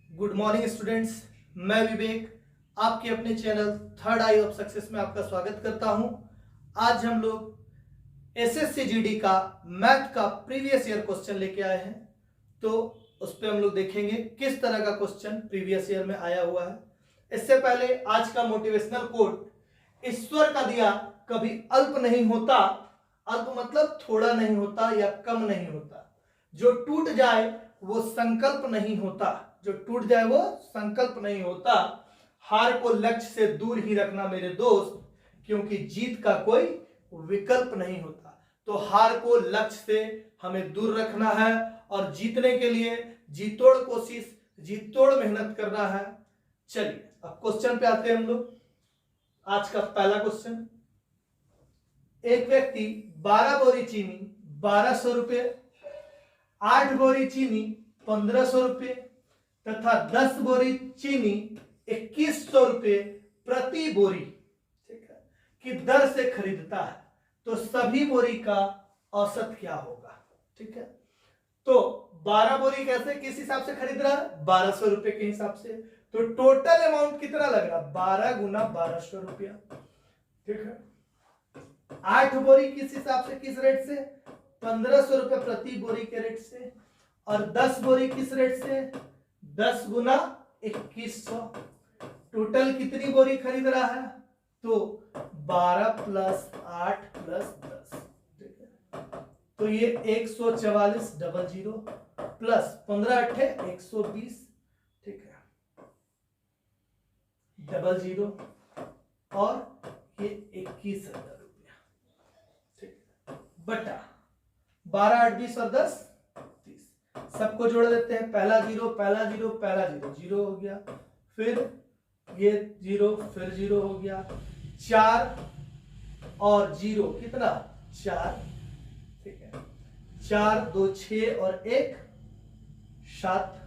Good morning students, मैं विवेक आपके अपने channel third I of success में आपका स्वागत करता हूं। आज हम लोग एसएससी जीडी का मैथ का प्रीवियस ईयर क्वेश्चन लेके आए हैं। तो उस पर हम लोग देखेंगे किस तरह का क्वेश्चन प्रीवियस ईयर में आया हुआ है। इससे पहले आज का मोटिवेशनल कोट, ईश्वर का दिया कभी अल्प नहीं होता। अल्प मतलब थोड़ा नहीं होता या कम नहीं होता। जो टूट जाए वो संकल्प नहीं होता। जो टूट जाए वो संकल्प नहीं होता। हार को लक्ष्य से दूर ही रखना मेरे दोस्त, क्योंकि जीत का कोई विकल्प नहीं होता। तो हार को लक्ष्य से हमें दूर रखना है और जीतने के लिए जीतोड़ कोशिश, जीतोड़ मेहनत करना है। चलिए अब क्वेश्चन पे आते हैं हम लोग। आज का पहला क्वेश्चन, एक व्यक्ति 12 बोरी चीनी 1200 रुपये, 8 बोरी चीनी 1500 रुपये तथा 10 बोरी चीनी 2100 रुपये प्रति बोरी, ठीक है, की दर से खरीदता है, तो सभी बोरी का औसत क्या होगा। ठीक है, तो 12 बोरी कैसे किस हिसाब से खरीद रहा है, 1200 रुपये के हिसाब से। तो टोटल अमाउंट कितना लग रहा है, 12 गुना 1200 रुपया। ठीक है, 8 बोरी किस हिसाब से, किस रेट से, 1500 रुपये प्रति बोरी के रेट से। और 10 बोरी किस रेट से, 10 गुना 2100। टोटल कितनी बोरी खरीद रहा है, तो 12 प्लस 8 प्लस 10। ठीक है, तो ये 144 डबल जीरो प्लस 15 अट्ठे 120। ठीक है, डबल जीरो और ये 21,000 रुपया। ठीक है, बटा 12 8 20 और 10 30। सबको जोड़ देते हैं, पहला जीरो पहला जीरो पहला जीरो, जीरो हो गया, फिर ये जीरो, फिर जीरो हो गया, 4 और जीरो कितना 4। ठीक है, 4 2 6 और 1 7,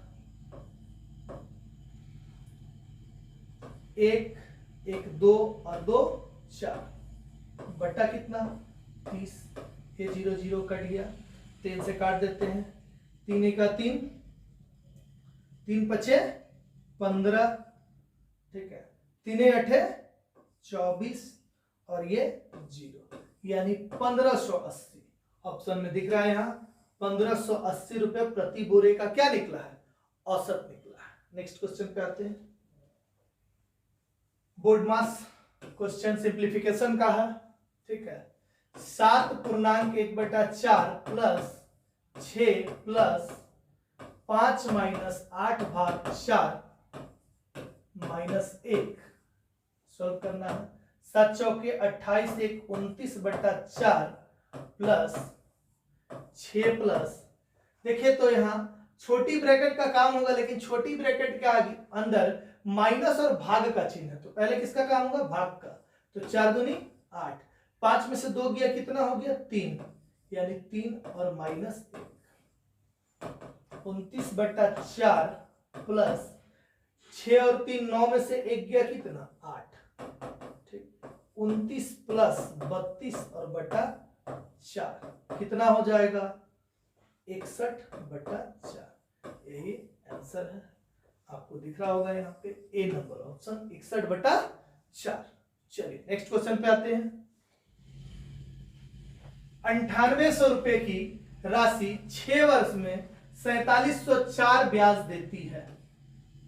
1 1 2 और 2 4, बटा कितना 30। ये जीरो जीरो कट गया, 3 से काट देते हैं, 3 1 3, 3 पचे 15। ठीक है, 3 8 24 और ये जीरो, यानी 1580। ऑप्शन में दिख रहा है यहाँ 1580 रुपए प्रति बोरे का क्या निकला है, औसत निकला है। नेक्स्ट क्वेश्चन पे आते हैं। बोर्ड मास क्वेश्चन सिंप्लीफिकेशन का है। ठीक है, 7.1/4 प्लस 6 प्लस 5 माइनस 8 भाग 4 माइनस 1 सॉल्व करना है। 7 चौके 28 1 29/4 प्लस 6 प्लस, देखिए तो यहाँ छोटी ब्रैकेट का काम होगा, लेकिन छोटी ब्रैकेट के आगे अंदर माइनस और भाग का चिन्ह है, तो पहले किसका काम होगा, भाग का। तो 4 दूनी 8, 5 में से 2 गया, कितना हो गया 3, यानी 3 और माइनस 1, 29/4 प्लस 6 और 3 9 में से 1 गया, कितना 8। ठीक, 29 प्लस 32 और बटा 4 कितना हो जाएगा 61/4। यही आंसर है, आपको दिख रहा होगा यहाँ पे ए नंबर ऑप्शन 61/4। चलिए नेक्स्ट क्वेश्चन पे आते हैं। 9800 रुपए की राशि 6 वर्ष में 4704 ब्याज देती है,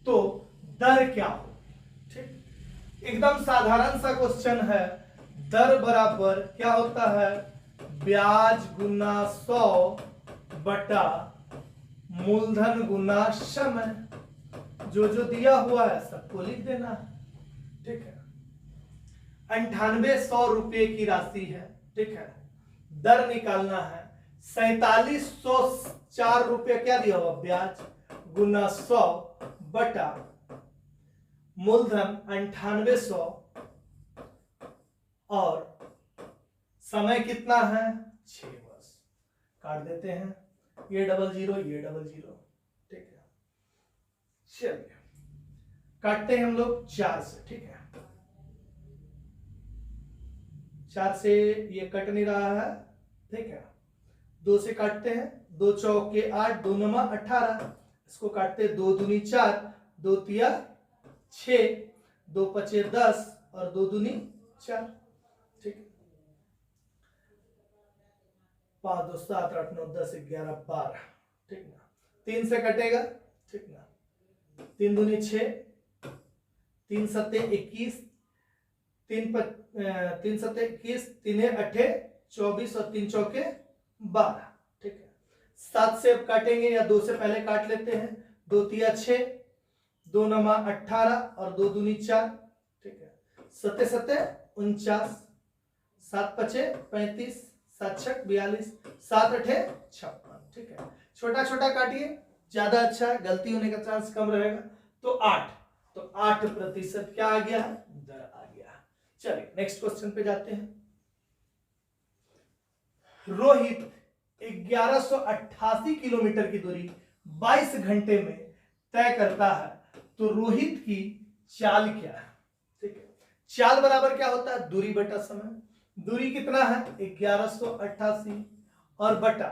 तो दर क्या होगी। ठीक, एकदम साधारण सा क्वेश्चन है। दर बराबर क्या होता है, ब्याज गुना 100 बटा मूलधन गुना समय। जो जो दिया हुआ है सबको लिख देना है। ठीक है, 9800 रुपये की राशि है। ठीक है, दर निकालना है, 4704 रुपये क्या दिया हुआ, ब्याज गुना 100 बटा मूलधन 9800 और समय कितना है 6 वर्ष। काट देते हैं, ये डबल जीरो ये डबल जीरो। ठीक है, चलिए काटते हैं हम लोग 4 से। ठीक है, 4 से ये कट नहीं रहा है। ठीक है, 2 से काटते हैं, 2 चौके 8 2 9 18, इसको काटते 2 दूनी 4 2 तिया 6, 2 पचे 10 और 2 दूनी 4। ठीक है, 5 2 7 8 9 10 11 12। ठीक ना, 3 से कटेगा। ठीक ना, 3 दूनी 6, 3 सत्ते 21, 3 सत्ते 21, 3 8 24 और 3 चौके 12। ठीक है, 7 से अब काटेंगे या 2 से पहले काट लेते हैं। 2 तिया 6, 2 नमा 18 और 2 दूनी 4। ठीक है, 7 7 49, 7 पचे 35, 7 छक 42, 7 8 56। ठीक है, छोटा छोटा काटिए, ज्यादा अच्छा है, गलती होने का चांस कम रहेगा। तो 8, तो 8% क्या आ गया है, दर आ गया। चलिए नेक्स्ट क्वेश्चन पे जाते हैं। रोहित 1188 किलोमीटर की दूरी 22 घंटे में तय करता है, तो रोहित की चाल क्या है। ठीक है, चाल बराबर क्या होता है, दूरी बटा समय। दूरी कितना है 1188 और बटा,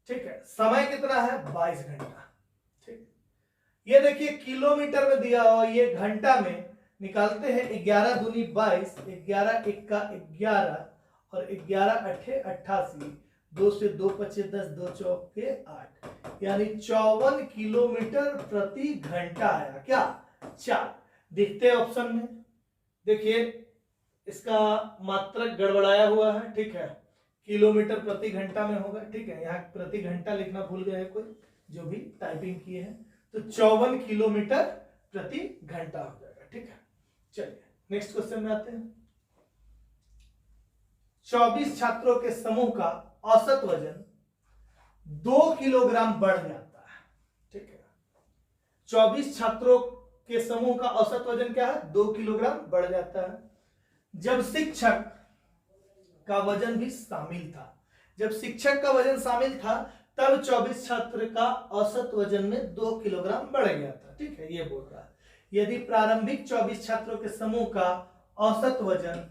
ठीक है, समय कितना है 22 घंटा। ठीक, ये देखिए किलोमीटर में दिया हुआ, ये घंटा में निकालते हैं। 11 दूनी 22, 11 एक्का 11 और 11 अठे 88, 2 से 2 पचे 10, 2 चौके 8, यानी 54 किलोमीटर प्रति घंटा आया क्या, चाल। देखते हैं ऑप्शन में, देखिए इसका मात्रक गड़बड़ाया हुआ है। ठीक है, किलोमीटर प्रति घंटा में होगा। ठीक है, यहाँ प्रति घंटा लिखना भूल गए कोई जो भी टाइपिंग किए हैं, तो 54 किलोमीटर प्रति घंटा हो जाएगा। ठीक है, चलिए नेक्स्ट क्वेश्चन में आते हैं। 24 छात्रों के समूह का औसत वजन 2 किलोग्राम बढ़ जाता है। ठीक है, 24 छात्रों के समूह का औसत वजन क्या है, 2 किलोग्राम बढ़ जाता है जब शिक्षक का वजन भी शामिल था। जब शिक्षक का वजन शामिल था तब 24 छात्र का औसत वजन में 2 किलोग्राम बढ़ गया था। ठीक है, ये बोल रहा है यदि प्रारंभिक 24 छात्रों के समूह का औसत वजन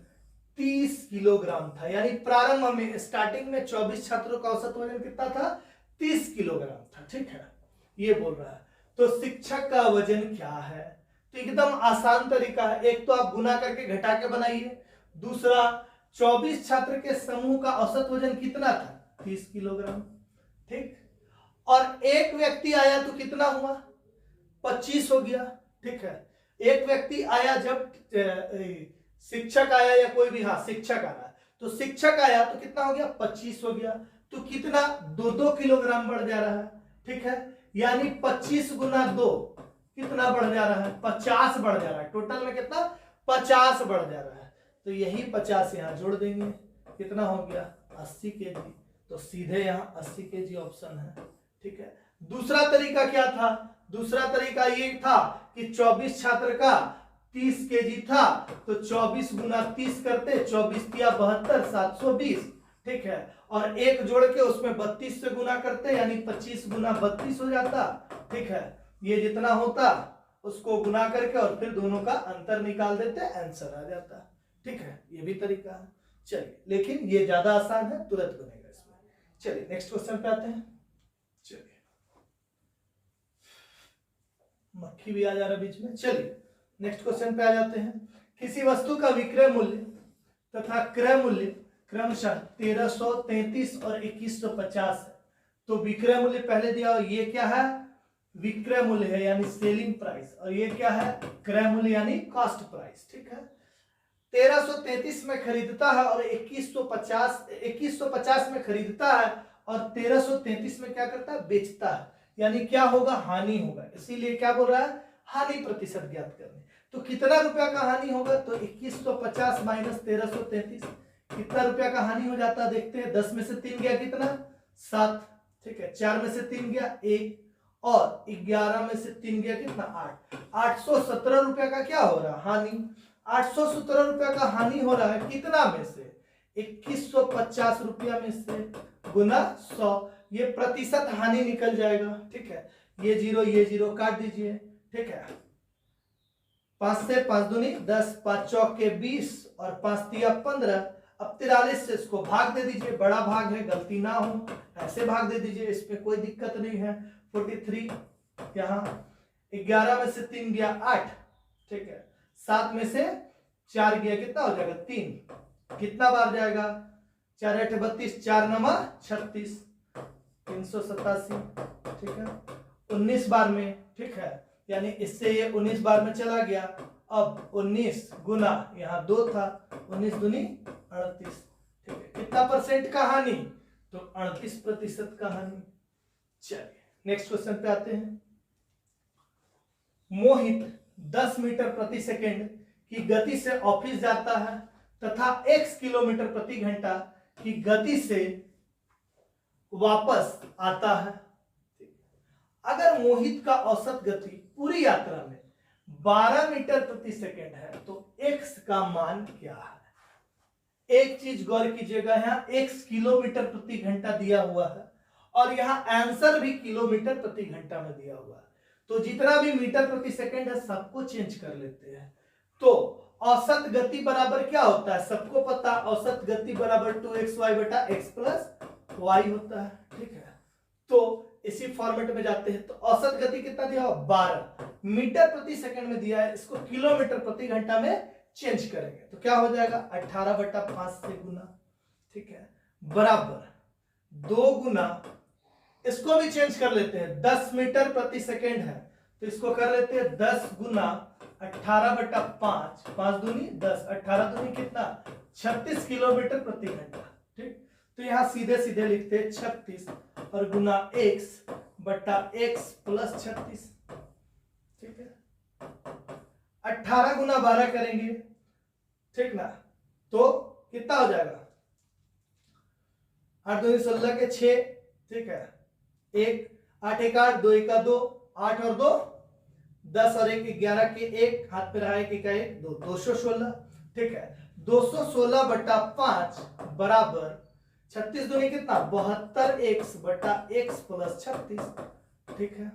30 किलोग्राम था, यानी प्रारंभ में स्टार्टिंग में 24 छात्रों का औसत वजन कितना था, 30 किलोग्राम था। ठीक है, ये बोल रहा है तो शिक्षक का वजन क्या है। तो एकदम आसान तरीका है, एक तो आप गुना करके घटा के बनाइए, दूसरा 24 छात्र के समूह का औसत वजन कितना था, 30 किलोग्राम। ठीक, और एक व्यक्ति आया तो कितना हुआ, 25 हो गया। ठीक है, एक व्यक्ति आया जब शिक्षक आया या कोई भी, हाँ शिक्षक आया, तो शिक्षक आया तो कितना हो गया, 25 हो गया, तो कितना 2-2 किलोग्राम बढ़ जा रहा है। ठीक है, यानी 25 गुना 2 कितना बढ़ जा रहा है, 50 बढ़ जा रहा है। टोटल में कितना, 50 बढ़ जा रहा है। तो यही 50 यहाँ जोड़ देंगे, कितना हो गया 80 केजी। तो सीधे यहाँ 80 केजी ऑप्शन है। ठीक है, दूसरा तरीका क्या था, दूसरा तरीका ये था कि 24 छात्र का 30 केजी था, तो 24 गुना 30 करते, 24 तिया 72, 720। ठीक है, और एक जोड़ के उसमें 32 से गुना करते, यानी 25 गुना 32 हो जाता। ठीक है, ये जितना होता उसको गुना करके और फिर दोनों का अंतर निकाल देते, आंसर आ जाता। ठीक है, ये भी तरीका है। चलिए, लेकिन ये ज्यादा आसान है, तुरंत बनेगा इसमें। चलिए नेक्स्ट क्वेश्चन पे आते हैं। चलिए, मक्खी भी आ जा रहा बीच में। चलिए नेक्स्ट क्वेश्चन पे आ जाते हैं। किसी वस्तु का विक्रय मूल्य तथा क्रय मूल्य क्रमशः 1333 और 2150 है। तो विक्रय मूल्य पहले दिया, ये क्या है, विक्रय मूल्य है यानी सेलिंग प्राइस, और ये क्या है, क्रय मूल्य यानी कॉस्ट प्राइस। ठीक है, 1333 में खरीदता है और 2150 में खरीदता है और 1333 में क्या करता है, बेचता है, यानी क्या होगा, हानि होगा। इसीलिए क्या बोल रहा है, हानि प्रतिशत ज्ञात करने। तो कितना रुपया का हानि होगा, तो 2150 माइनस 1333, कितना रुपया का हानि हो जाता है, देखते हैं। 10 में से 3 गया कितना, 7। ठीक है, 4 में से 3 गया 1, और 11 में से 3 गया कितना, 8। 817 रुपया का क्या हो रहा है, हानि। 817 रुपया का हानि हो रहा है, कितना में से, 2150 रुपया में से, गुना 100, ये प्रतिशत हानि निकल जाएगा। ठीक है, ये 0 काट दीजिए। ठीक है, 5 से 5 दूनी 10, 5 चौके 20 और 5 तिया 15। अब 43 से इसको भाग दे दीजिए, बड़ा भाग है, गलती ना हो, ऐसे भाग दे दीजिए, इसमें कोई दिक्कत नहीं है। 43 यहाँ 11 में से 3 गया 8, ठीक है। 7 में से 4 गया, कितना हो जाएगा 3, कितना बार जाएगा 4 8 32, 4 9 36, 387, ठीक है। 19 बार में, ठीक है, यानी इससे ये 19 बार में चला गया। अब 19 गुना यहाँ 2 था, 19 दूनी 38, ठीक है। कितना परसेंट का हानि, तो 38% का हानि। चलिए नेक्स्ट क्वेश्चन पे आते हैं। मोहित 10 मीटर प्रति सेकंड की गति से ऑफिस जाता है तथा x किलोमीटर प्रति घंटा की गति से वापस आता है। अगर मोहित का औसत गति पूरी यात्रा में 12 मीटर प्रति सेकंड है तो x का मान क्या है? एक चीज गौर कीजिएगा, यहाँ x किलोमीटर प्रति घंटा दिया हुआ है और यहाँ आंसर भी किलोमीटर प्रति घंटा में दिया हुआ है, तो जितना भी मीटर प्रति सेकंड है सबको चेंज कर लेते हैं। तो औसत गति बराबर क्या होता है, सबको पता, औसत गति बराबर 2xy बटा x प्लस y होता है, ठीक है। तो इसी फॉर्मेट में जाते हैं, तो औसत गति कितना दिया हुआ 12 मीटर प्रति सेकंड में दिया है, इसको किलोमीटर प्रति घंटा में चेंज करेंगे तो क्या हो जाएगा 18 बटा 5 से गुना, ठीक है, बराबर 2 गुना, इसको भी चेंज कर लेते हैं, 10 मीटर प्रति सेकंड है तो इसको कर लेते हैं 10 गुना 18 बटा 5, 5 दूनी 10, 18 दूनी कितना 36 किलोमीटर प्रति घंटा, ठीक। तो यहाँ सीधे सीधे लिखते हैं 36 और गुना x बटा x प्लस 36, ठीक है। 18 गुना 12 करेंगे, ठीक ना, तो कितना हो जाएगा 8 दूनी 16 के 6, ठीक है, 1 8 1 8 2 1 2, 8 और 2 10 और 1 11 के 1, हाथ पे रहा 1 1 1 2, 216, ठीक है। 216 बटा 5 बराबर 36 दूनी कितना 72x बटा x प्लस 36, ठीक है।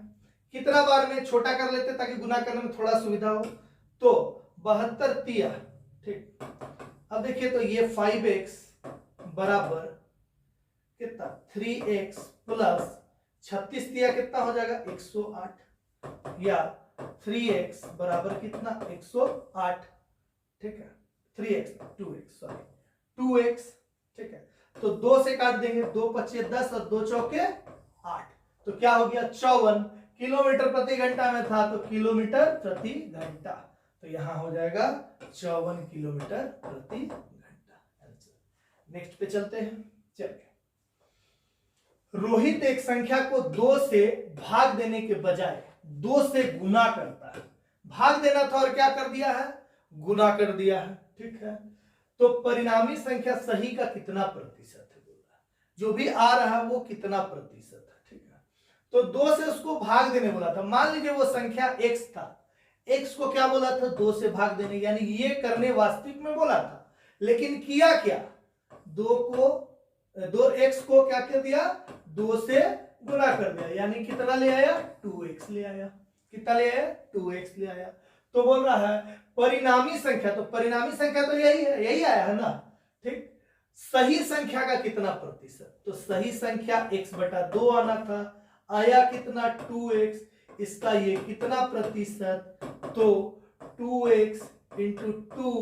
कितना बार में छोटा कर लेते ताकि गुना करने में थोड़ा सुविधा हो, तो 72 तिया, ठीक। अब देखिए तो ये 5x बराबर कितना 3x प्लस 36 तिया कितना हो जाएगा 108, या 3x बराबर कितना 108, ठीक है। 3x 2x सॉरी 2x, ठीक है। तो 2 से काट देंगे, 2 पच्चे 10 और 2 चौके 8, तो क्या हो गया 54 किलोमीटर प्रति घंटा में था तो किलोमीटर प्रति घंटा, तो यहां हो जाएगा 54 किलोमीटर प्रति घंटा। नेक्स्ट पे चलते हैं। चलिए, रोहित एक संख्या को 2 से भाग देने के बजाय 2 से गुना करता है। भाग देना था और क्या कर दिया है गुना कर दिया है, ठीक है। तो परिणामी संख्या सही का कितना प्रतिशत है, जो भी आ रहा है वो कितना प्रतिशत है, ठीक है। तो 2 से उसको भाग देने बोला था, मान लीजिए वो संख्या x था, x को क्या बोला था 2 से भाग देने, यानी ये करने वास्तविक में बोला था, लेकिन किया क्या 2x को क्या कर दिया 2 से गुना कर दिया, यानी कितना ले आया 2x ले आया, कितना ले आया 2x ले आया। तो बोल रहा है परिणामी संख्या, तो परिणामी संख्या तो यही है, यही आया है ना, ठीक। सही संख्या का कितना प्रतिशत, तो सही संख्या x बटा 2 आना था, आया कितना 2x, इसका ये कितना प्रतिशत, तो 2x इंटू 2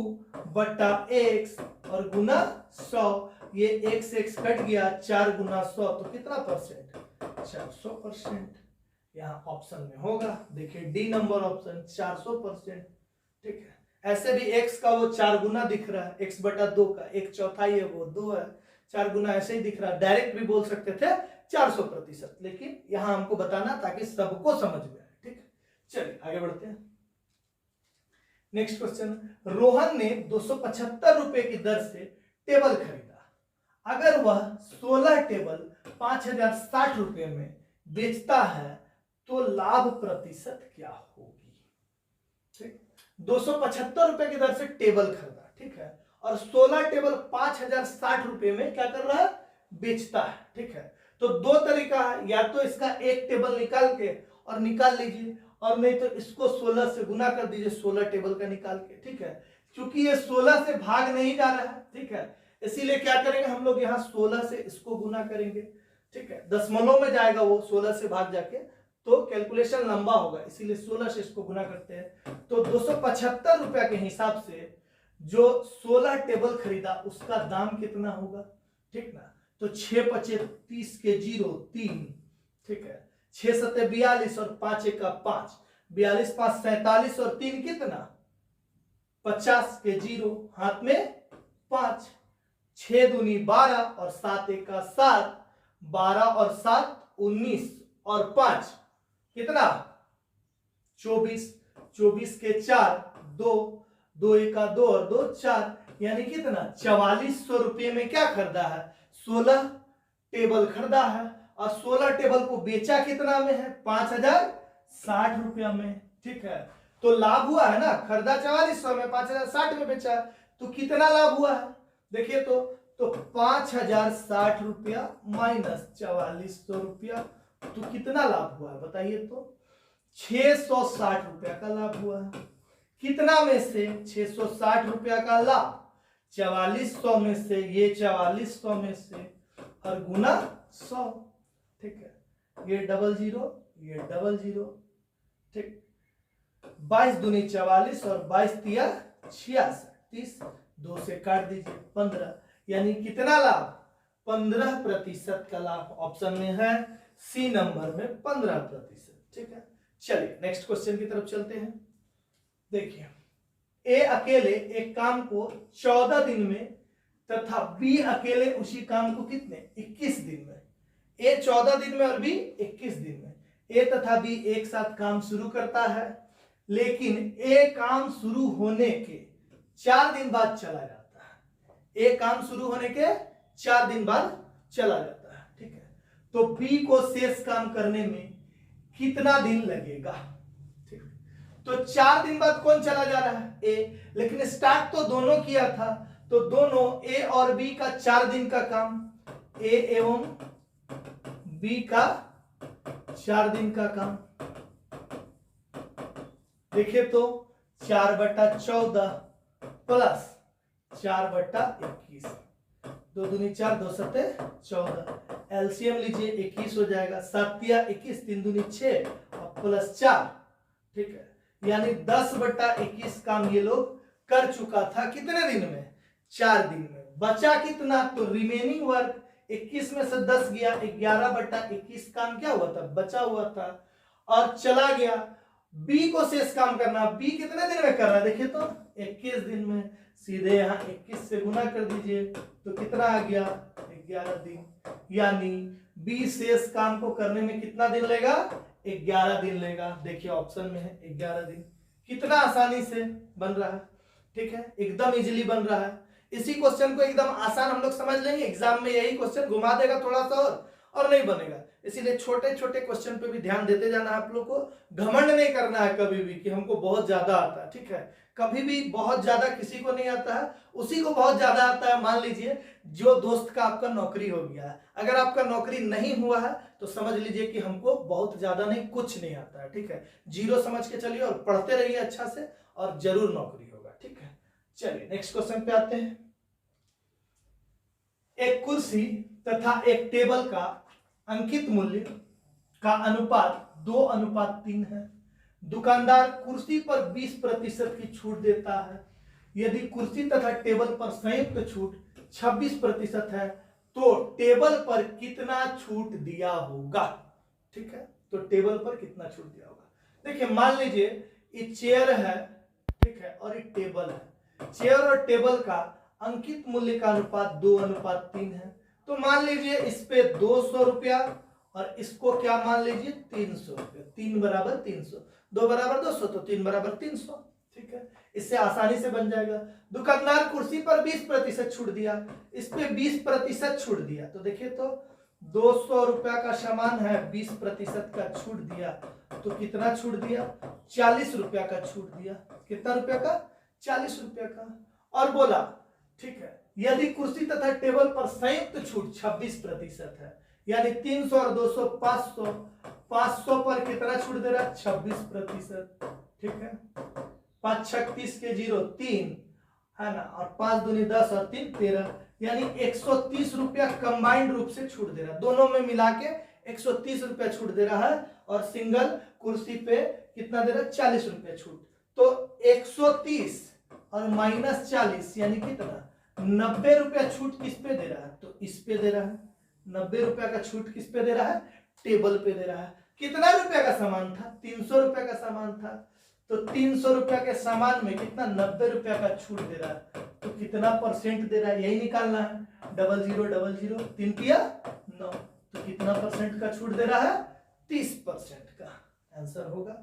बटा x और गुना 100, ये x कट गया, 4 गुना 100 तो कितना परसेंट 400%, यहाँ ऑप्शन में होगा, देखिए डी नंबर ऑप्शन 400%, ठीक है। ऐसे भी x का वो 4 गुना दिख रहा है, x बटा 2 का 1/4 है, वो 2 है, 4 गुना ऐसे ही दिख रहा है, डायरेक्ट भी बोल सकते थे 400%, लेकिन यहां हमको बताना ताकि सबको समझ में आए, ठीक। चलिए आगे बढ़ते हैं। नेक्स्ट क्वेश्चन, रोहन ने 275 रुपए की दर से टेबल खरीदा, अगर वह 16 टेबल 5060 रुपए में बेचता है तो लाभ प्रतिशत क्या होगी, ठीक। 275 रुपए की दर से टेबल खरीदा, ठीक है, और 16 टेबल 5060 रुपए में क्या कर रहा है बेचता है, ठीक है। तो 2 तरीका है, या तो इसका एक टेबल निकाल के और निकाल लीजिए, और नहीं तो इसको 16 से गुना कर दीजिए 16 टेबल का निकाल के, ठीक है। क्योंकि ये 16 से भाग नहीं जा रहा है, ठीक है, इसीलिए क्या करेंगे हम लोग यहाँ 16 से इसको गुना करेंगे, ठीक है, दशमलव में जाएगा वो 16 से भाग जाके, तो कैलकुलेशन लंबा होगा, इसीलिए 16 से इसको गुना करते हैं। तो 275 रुपया के हिसाब से जो 16 टेबल खरीदा उसका दाम कितना होगा, ठीक ना। तो 6 पचे 30 के 0 3, ठीक है, 6 सत्ते 42 और 5 एक 5, 42 5 47 और 3 कितना 50 के 0, हाथ में 5, 6 दूनी 12 और 7 एक 7, 12 और 7 19 और 5 कितना 24, 24 के 4 2, 2 एक 2 और 2 4, यानी कितना 4400 रुपये में क्या खरीदा है, 16 टेबल खरीदा है। और 16 टेबल को बेचा कितना में है, 5060 रुपया में, ठीक है। तो लाभ हुआ है ना, खरीदा 4400 में, 5060 में बेचा, तो कितना लाभ हुआ है देखिए। तो 5060 रुपया माइनस 4400 रुपया, तो कितना लाभ हुआ है बताइए। तो 660 रुपया का लाभ हुआ है। कितना में से 660 रुपया का लाभ, 4400 में से, ये 4400 में से और गुना 100, ठीक है। ये 00, ये 00, ठीक। 22 दूनी 44 और 22 तिया 66, 30, 2 से काट दीजिए 15, यानी कितना लाभ 15% का लाभ ऑप्शन में है, सी नंबर में 15%, ठीक है। चलिए नेक्स्ट क्वेश्चन की तरफ चलते हैं। देखिए, ए अकेले एक काम को 14 दिन में तथा बी अकेले उसी काम को कितने 21 दिन में, ए 14 दिन में और बी 21 दिन में। ए तथा बी एक साथ काम शुरू करता है, लेकिन ए काम शुरू होने के 4 दिन बाद चला जाता है। ए काम शुरू होने के 4 दिन बाद चला जाता है, ठीक है। तो बी को शेष काम करने में कितना दिन लगेगा, ठीक। तो 4 दिन बाद कौन चला जा रहा है, ए, लेकिन स्टार्ट तो दोनों किया था, तो दोनों ए और बी का 4 दिन का काम, ए एवं बी का 4 दिन का काम। देखिए तो 4/14 प्लस 4/21, 2 दूनी 4, 2 सत्ते 14, एलसीएम लीजिए 21 हो जाएगा, 7 या 21, 3 दूनी 6 और प्लस 4, ठीक है। यानी 10/21 काम ये लोग कर चुका था कितने दिन में, 4 दिन में। बचा कितना, तो रिमेनिंग वर्क 21 में से 10 गया, 11/21 काम क्या हुआ था, बचा हुआ था और चला गया। बी को शेष काम करना, बी कितने दिन में कर रहा है देखिए तो 21 दिन में, सीधे यहाँ 21 से गुना कर दीजिए तो कितना आ गया 11 दिन, यानी बी शेष काम को करने में कितना दिन लेगा, 11 दिन लेगा। देखिए ऑप्शन में है 11 दिन, कितना आसानी से बन रहा है, ठीक है, एकदम इजीली बन रहा है। इसी क्वेश्चन को एकदम आसान हम लोग समझ लेंगे, एग्जाम में यही क्वेश्चन घुमा देगा थोड़ा सा और नहीं बनेगा। इसीलिए छोटे छोटे क्वेश्चन पे भी ध्यान देते जाना है आप लोग को। घमंड नहीं करना है कभी भी कि हमको बहुत ज्यादा आता है, ठीक है। कभी भी बहुत ज्यादा किसी को नहीं आता है, उसी को बहुत ज्यादा आता है। मान लीजिए जो दोस्त का आपका नौकरी हो गया है, अगर आपका नौकरी नहीं हुआ है तो समझ लीजिए कि हमको बहुत ज्यादा नहीं, कुछ नहीं आता है, ठीक है। 0 समझ के चलिए और पढ़ते रहिए अच्छा से और जरूर नौकरी होगा, ठीक है। चलिए नेक्स्ट क्वेश्चन पे आते हैं। एक कुर्सी तथा एक टेबल का अंकित मूल्य का अनुपात 2:3 है। दुकानदार कुर्सी पर 20% की छूट देता है। यदि कुर्सी तथा टेबल पर संयुक्त छूट 26% है तो टेबल पर कितना छूट दिया होगा, ठीक है। तो टेबल पर कितना छूट दिया होगा, देखिए मान लीजिए ये चेयर है, ठीक है, और ये टेबल है। चेयर और टेबल का अंकित मूल्य का अनुपात 2:3 है। तो मान लीजिए इस पे 200 रुपया और इसको क्या मान लीजिए 300 रुपया, 3 बराबर 300, 2 बराबर 200 तो 3 बराबर 300, ठीक है। इससे आसानी से बन जाएगा। दुकानदार कुर्सी पर 20% छूट दिया, इस पे 20% छूट दिया, तो देखिए तो 200 रुपया का सामान है, 20% का छूट दिया तो कितना छूट दिया, 40 रुपया का छूट दिया। कितना रुपया का, 40 रुपया का। और बोला ठीक है, यदि कुर्सी तथा टेबल पर संयुक्त छूट 26% है, यानी 300 और 200 500, 500 पर कितना छूट दे रहा है 26%, ठीक है। 5 36 के 0 3 है ना, और 5 दूनी 10 और 3 13, यानी 130 रुपया कंबाइंड रूप से छूट दे रहा है। दोनों में मिला के 130 रुपया छूट दे रहा है और सिंगल कुर्सी पे कितना दे रहा है, 40 रुपए छूट। तो 130 और -40 यानी कितना, 90 रुपया छूट किस पे दे रहा है, तो इस पे दे रहा है। 90 रुपया का छूट किस पे दे रहा है, टेबल पे दे रहा है। कितना रुपया का सामान था, 300 रुपया का सामान था। तो 300 रुपया के सामान में कितना, 90 रुपया का छूट दे रहा है। तो कितना परसेंट दे रहा है, यही निकालना है। 0000 3 तिया 9, तो कितना परसेंट का छूट दे रहा है, 30% का। आंसर होगा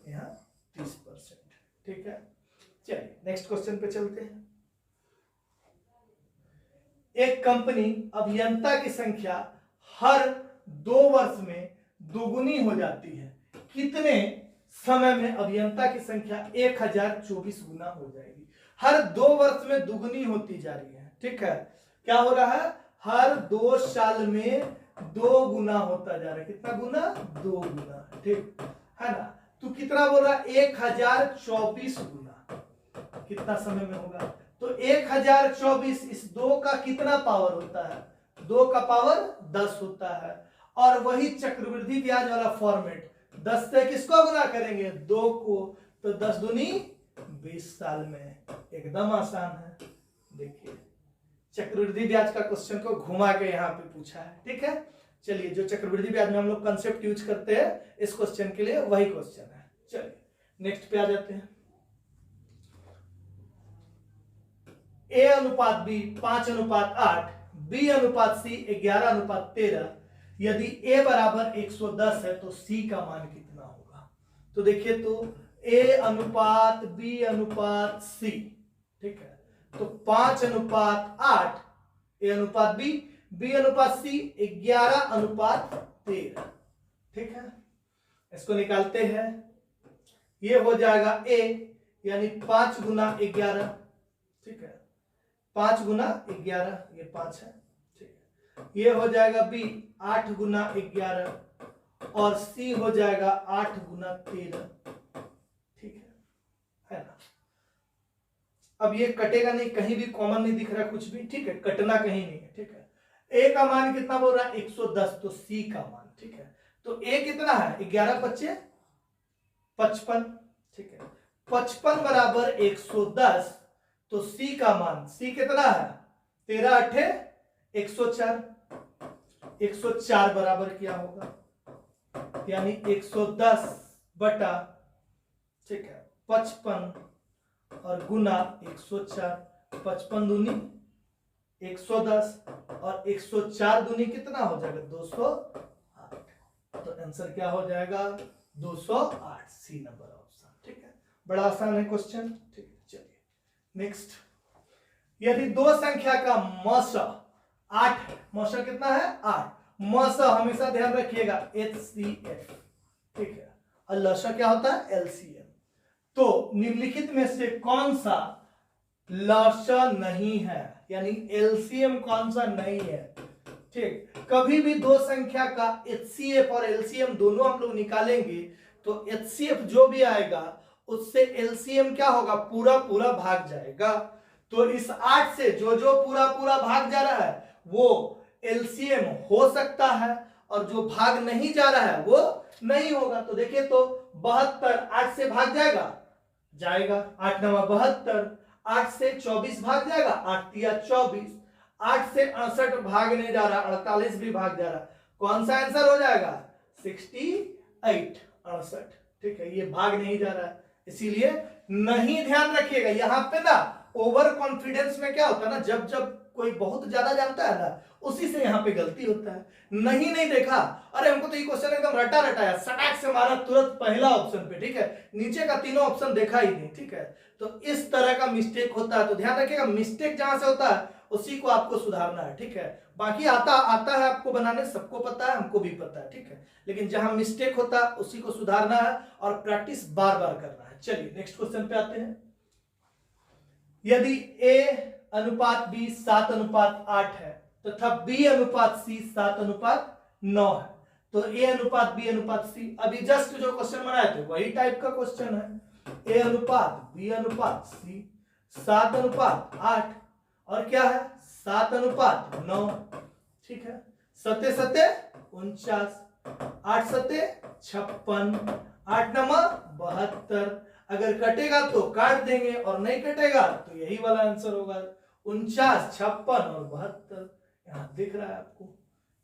यहाँ 30%। ठीक है, चलिए नेक्स्ट क्वेश्चन पे चलते हैं। एक कंपनी अभियंता की संख्या हर 2 वर्ष में दोगुनी हो जाती है, कितने समय में अभियंता की संख्या 1024 गुना हो जाएगी। हर 2 वर्ष में दुगुनी होती जा रही है। ठीक है, क्या हो रहा है, हर 2 साल में 2 गुना होता जा रहा है। कितना गुना, 2 गुना। ठीक है ना, तो कितना बोल रहा है, 1024 गुना कितना समय में होगा, तो 1024 इस 2 का कितना पावर होता है, 2 का पावर 10 होता है। और वही चक्रवृद्धि ब्याज वाला फॉर्मेट, 10 से किसको गुना करेंगे, 2 को, तो 10 दूनी 20 साल में। एकदम आसान है। देखिए चक्रवृद्धि ब्याज का क्वेश्चन को घुमा के यहाँ पे पूछा है। ठीक है, चलिए जो चक्रवृद्धि ब्याज में हम लोग कंसेप्ट यूज करते हैं इस क्वेश्चन के लिए, वही क्वेश्चन है। चलिए नेक्स्ट पे आ जाते हैं। A/B 5/8, B/C 11/13, यदि A बराबर 110 है तो C का मान कितना होगा। तो देखिए तो A/B/C, ठीक है, तो 5/8, A/B, B/C 11/13। ठीक है, इसको निकालते हैं, ये हो जाएगा A यानी 5 गुना 11। ठीक है, 5 गुना 11, ये 5 है। ठीक है, ये हो जाएगा B 8 गुना 11 और C हो जाएगा 8 गुना 13। ठीक है ना। अब ये कटेगा नहीं, कहीं भी कॉमन नहीं दिख रहा कुछ भी। ठीक है, कटना कहीं नहीं है। ठीक है, A का मान कितना बोल रहा है, 110, तो C का मान, ठीक है, तो A कितना है, 11 × 5 = 55। ठीक है, 55 बराबर 110, तो C का मान, C कितना है, 13 × 8 104, 104 बराबर क्या होगा, यानी 110 बटा, ठीक है, 55 और गुना 104। 55 दूनी 110 और 104 दूनी कितना हो जाएगा, 208। तो आंसर क्या हो जाएगा, 208, सी नंबर ऑप्शन। ठीक है, बड़ा आसान है क्वेश्चन। ठीक है, चलिए नेक्स्ट। यदि 2 संख्या का मौसा 8 है, मौसा कितना है, 8, मौसा हमेशा ध्यान रखिएगा HCF। ठीक है, और लसा क्या होता है, LCM। तो निम्नलिखित में से कौन सा लसा नहीं है, यानी LCM कौन सा नहीं है। ठीक, कभी भी 2 संख्या का HCF और LCM दोनों हम लोग निकालेंगे तो HCF जो भी आएगा उससे LCM क्या होगा, पूरा पूरा भाग जाएगा। तो इस 8 से जो जो पूरा पूरा भाग जा रहा है वो LCM हो सकता है, और जो भाग नहीं जा रहा है वो नहीं होगा। तो देखिए तो 72 8 से भाग जाएगा, 8 9 72, 8 से 24 भाग जाएगा, 8 3 24, 8 से 68 भाग नहीं जा रहा, 48 भी भाग जा रहा। कौन सा आंसर हो जाएगा, 68, 68। ठीक है, ये भाग नहीं जा रहा है, इसीलिए नहीं, ध्यान रखिएगा यहाँ पे ना ओवर कॉन्फिडेंस में क्या होता है ना, जब जब कोई बहुत ज्यादा जानता है ना, उसी से यहाँ पे गलती होता है। नहीं देखा, अरे हमको तो ये क्वेश्चन एकदम रटा रटाया, सटाक से मारा तुरंत पहला ऑप्शन पे। ठीक है, नीचे का तीनों ऑप्शन देखा ही नहीं। ठीक है, तो इस तरह का मिस्टेक होता है, तो ध्यान रखिएगा मिस्टेक जहां से होता है उसी को आपको सुधारना है। ठीक है, बाकी आता है आपको बनाने, सबको पता है, हमको भी पता है। ठीक है, लेकिन जहां मिस्टेक होता है उसी को सुधारना है और प्रैक्टिस बार बार करना है। चलिए नेक्स्ट क्वेश्चन पे आते हैं। यदि A/B 7/8 है तथा B/C 7/9 है, तो A/B/C, अभी जस्ट जो क्वेश्चन बनाए थे वही टाइप का क्वेश्चन है। A/B/C 7/8 और क्या है, 7/9। ठीक है, 7 7 49, 8 सत्ते 56, 8 नंबर 72। अगर कटेगा तो काट देंगे और नहीं कटेगा तो यही वाला आंसर होगा 49, 56 और 72। यहां दिख रहा है आपको।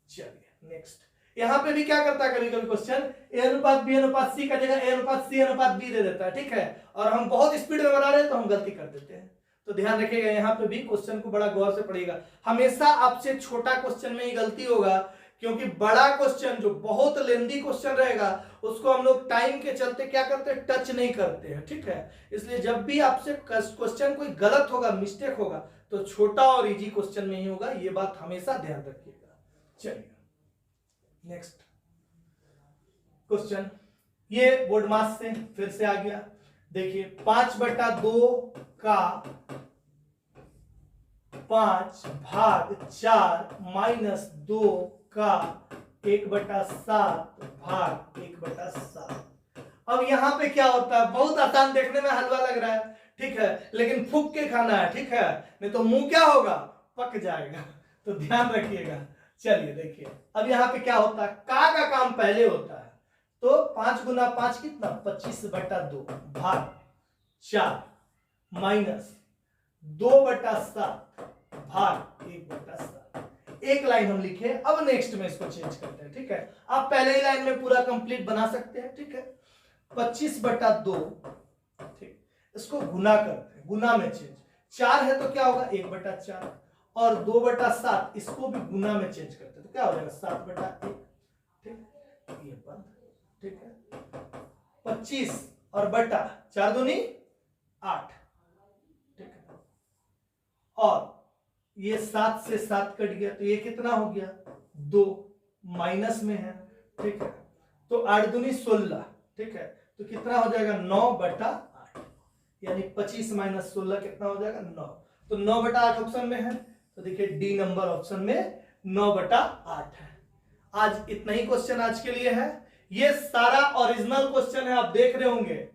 चलिए नेक्स्ट, यहां पे भी क्या करता है कभी कभी क्वेश्चन ए अनुपात बी अनुपात सी का जगह ए अनुपात सी अनुपात बी दे देता है, ठीक है, और हम बहुत स्पीड में बना रहे हैं तो हम गलती कर देते हैं। तो ध्यान रखिएगा, यहाँ पे भी क्वेश्चन को बड़ा गौर से पढ़िएगा। हमेशा आपसे छोटा क्वेश्चन में ही गलती होगा, क्योंकि बड़ा क्वेश्चन जो बहुत लेंदी क्वेश्चन रहेगा उसको हम लोग टाइम के चलते क्या करते हैं, टच नहीं करते हैं, ठीक है। इसलिए जब भी आपसे क्वेश्चन कोई गलत होगा, मिस्टेक होगा, तो छोटा और इजी क्वेश्चन में ही होगा, ये बात हमेशा ध्यान रखिएगा। चलिए नेक्स्ट क्वेश्चन, ये बोर्ड मास से फिर से आ गया। देखिए 5/2 का 5 भाग 4 माइनस 2 का 1/7 भाग 1/7। अब यहां पे क्या होता है, बहुत आसान, देखने में हलवा लग रहा है, ठीक है, लेकिन फूक के खाना है, ठीक है, नहीं तो मुंह क्या होगा, पक जाएगा। तो ध्यान रखिएगा। चलिए देखिए, अब यहां पे क्या होता है, का काम पहले होता है, तो 5 गुना 5 कितना, 25/2 भाग 4 माइनस 2/7 भाग 1/7। एक लाइन हम लिखे। अब नेक्स्ट में इसको चेंज करते हैं, ठीक है। आप पहले ही लाइन में पूरा कंप्लीट बना सकते हैं, ठीक है। 25/2, ठीक, इसको गुना करते हैं, गुना में चेंज, 4 है तो क्या होगा 1/4, और 2/7 इसको भी गुना में चेंज करते हैं तो क्या हो जाएगा 7/1, ठीक, ये बंद, ठीक है। 25 और बटा 4 दूनी 8, ठीक है, और ये 7 से 7 कट गया तो ये कितना हो गया 2, माइनस में है, ठीक है, तो 8 दूनी 16, ठीक है, तो कितना हो जाएगा 9/8, यानी 25 माइनस 16 कितना हो जाएगा 9। तो 9/8 ऑप्शन में है, तो देखिए डी नंबर ऑप्शन में 9/8 है। आज इतना ही क्वेश्चन आज के लिए है। ये सारा ओरिजिनल क्वेश्चन है, आप देख रहे होंगे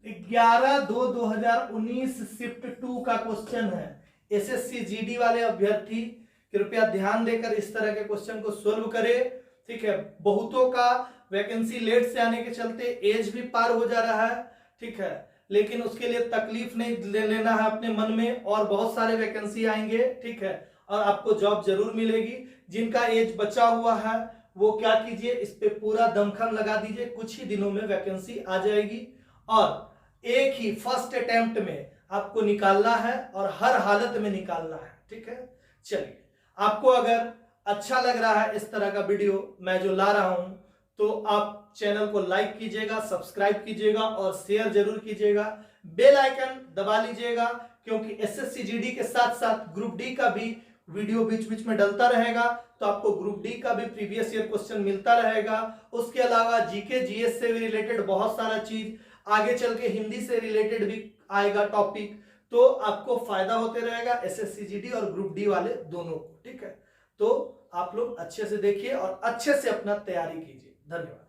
11/2/2019 शिफ्ट 2 का क्वेश्चन है। एसएससी जीडी वाले अभ्यर्थी कृपया ध्यान देकर इस तरह के क्वेश्चन को सोल्व करें, ठीक है। बहुतों का वैकेंसी लेट से आने के चलते एज भी पार हो जा रहा है, ठीक है, लेकिन उसके लिए तकलीफ नहीं लेना है अपने मन में, और बहुत सारे वैकेंसी आएंगे, ठीक है, और आपको जॉब जरूर मिलेगी। जिनका एज बचा हुआ है वो क्या कीजिए, इस पे पूरा दमखम लगा दीजिए, कुछ ही दिनों में वैकेंसी आ जाएगी, और एक ही फर्स्ट अटेम्प्ट में आपको निकालना है, और हर हालत में निकालना है, ठीक है। चलिए, आपको अगर अच्छा लग रहा है इस तरह का वीडियो मैं जो ला रहा हूं, तो आप चैनल को लाइक कीजिएगा, सब्सक्राइब कीजिएगा और शेयर जरूर कीजिएगा। बेल आइकन दबा लीजिएगा, क्योंकि एसएससी जीडी के साथ साथ ग्रुप डी का भी वीडियो बीच बीच में डलता रहेगा, तो आपको ग्रुप डी का भी प्रीवियस ईयर क्वेश्चन मिलता रहेगा। उसके अलावा जीके जीएस से भी रिलेटेड बहुत सारा चीज, आगे चल के हिंदी से रिलेटेड भी आएगा टॉपिक, तो आपको फायदा होते रहेगा एसएससी जीडी और ग्रुप डी वाले दोनों को, ठीक है। तो आप लोग अच्छे से देखिए और अच्छे से अपना तैयारी कीजिए। धन्यवाद।